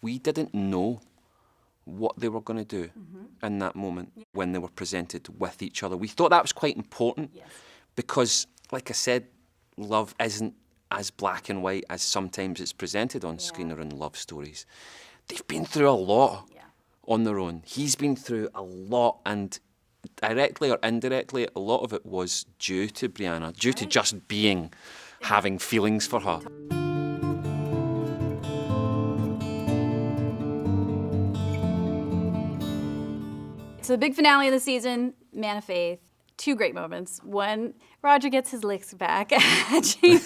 we didn't know what they were going to do in that moment when they were presented with each other. We thought that was quite important because, like I said, love isn't as black and white as sometimes it's presented on screen or in love stories. They've been through a lot on their own. He's been through a lot, and directly or indirectly, a lot of it was due to Brianna, due to just being, having feelings for her. So the big finale of the season, Man of Faith, 2 great moments. One, Roger gets his licks back at Jamie.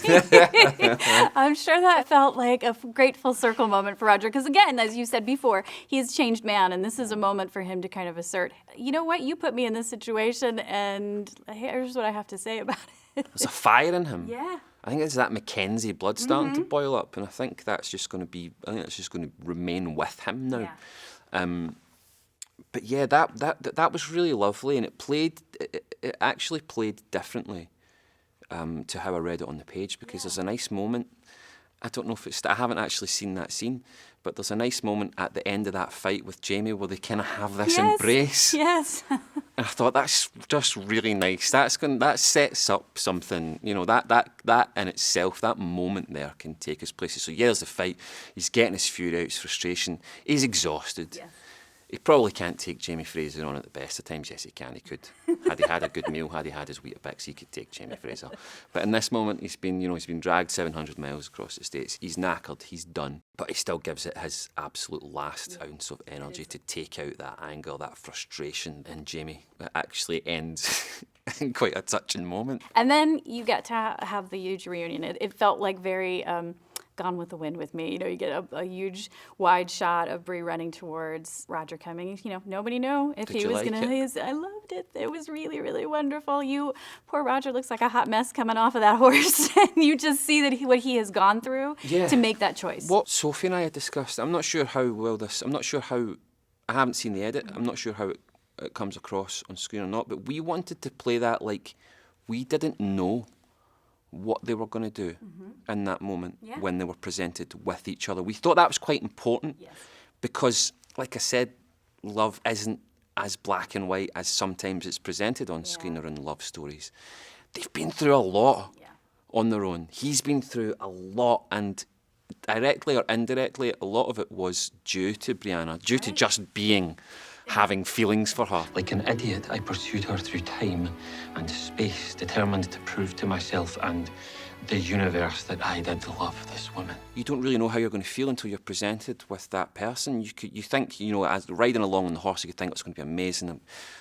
I'm sure that felt like a great full circle moment for Roger, because again, as you said before, he's a changed man, and this is a moment for him to kind of assert, you know what, you put me in this situation, and here's what I have to say about it. There's a fire in him. Yeah. I think it's that Mackenzie blood starting to boil up, and I think that's just going to remain with him now. Yeah. But yeah, that was really lovely, and it actually played differently to how I read it on the page, because there's a nice moment. I don't know if I haven't actually seen that scene, but there's a nice moment at the end of that fight with Jamie where they kind of have this embrace. Yes. And I thought that's just really nice. That sets up something, you know, that in itself, that moment there can take us places. So yeah, there's the fight. He's getting his fury out, his frustration. He's exhausted. Yes. He probably can't take Jamie Fraser on at the best of times. Yes, he can. He could. Had he had a good meal, had he had his Weetabix, he could take Jamie Fraser. But in this moment, he's been dragged 700 miles across the States. He's knackered. He's done. But he still gives it his absolute last ounce of energy to take out that anger, that frustration in Jamie. It actually ends in quite a touching moment. And then you get to have the huge reunion. It felt like very Gone with the Wind with me. You know, you get a huge wide shot of Bree running towards Roger coming. You know, nobody knew if he was going to. I loved it. It was really, really wonderful. Poor Roger looks like a hot mess coming off of that horse. And you just see that what he has gone through to make that choice. What Sophie and I had discussed, I haven't seen the edit. I'm not sure how it comes across on screen or not, but we wanted to play that like we didn't know what they were going to do in that moment when they were presented with each other. We thought that was quite important because, like I said, love isn't as black and white as sometimes it's presented on screen or in love stories. They've been through a lot on their own. He's been through a lot, and directly or indirectly, a lot of it was due to Brianna, due to just being, having feelings for her. Like an idiot, I pursued her through time and space, determined to prove to myself and the universe that I did love this woman. You don't really know how you're going to feel until you're presented with that person. You think, you know, as riding along on the horse, you could think it's going to be amazing.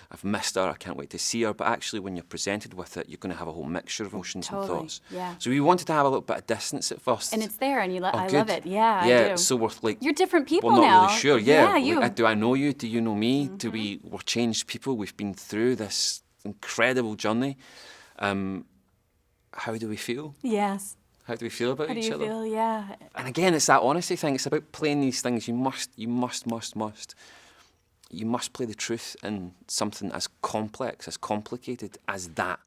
I've missed her, I can't wait to see her. But actually, when you're presented with it, you're going to have a whole mixture of emotions and thoughts. Yeah. So we wanted to have a little bit of distance at first. And it's there, and I love it. Yeah, I do. So we're like, you're different people now. We're not now. really sure. Yeah. Like, do I know you? Do you know me? We're changed people. We've been through this incredible journey. How do we feel? Yes. How do we feel about each other? How do you feel? Yeah. And again, it's that honesty thing. It's about playing these things. You must play the truth in something as complex, as complicated as that,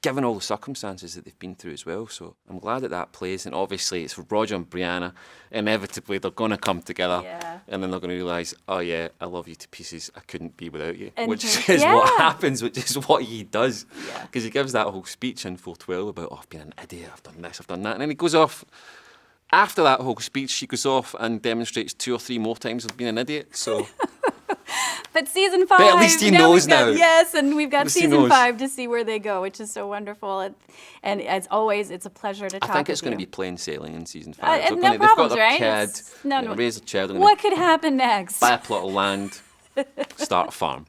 given all the circumstances that they've been through as well. So I'm glad that plays. And obviously, it's for Roger and Brianna. Inevitably, they're going to come together. Yeah. And then they're going to realise, oh yeah, I love you to pieces. I couldn't be without you. And which is what happens, which is what he does. Because he gives that whole speech in full 12 about, oh, I've been an idiot, I've done this, I've done that. And then he goes off. After that whole speech, he goes off and demonstrates 2 or 3 more times of being an idiot. So... But season 5, but at least he knows now. Yes, and we've got season 5 to see where they go, which is so wonderful. And as always, it's a pleasure to talk with you. I think it's going to be plain sailing in season 5. No problems, right? They've got their kid, raise a child. What could happen next? Buy a plot of land, start a farm.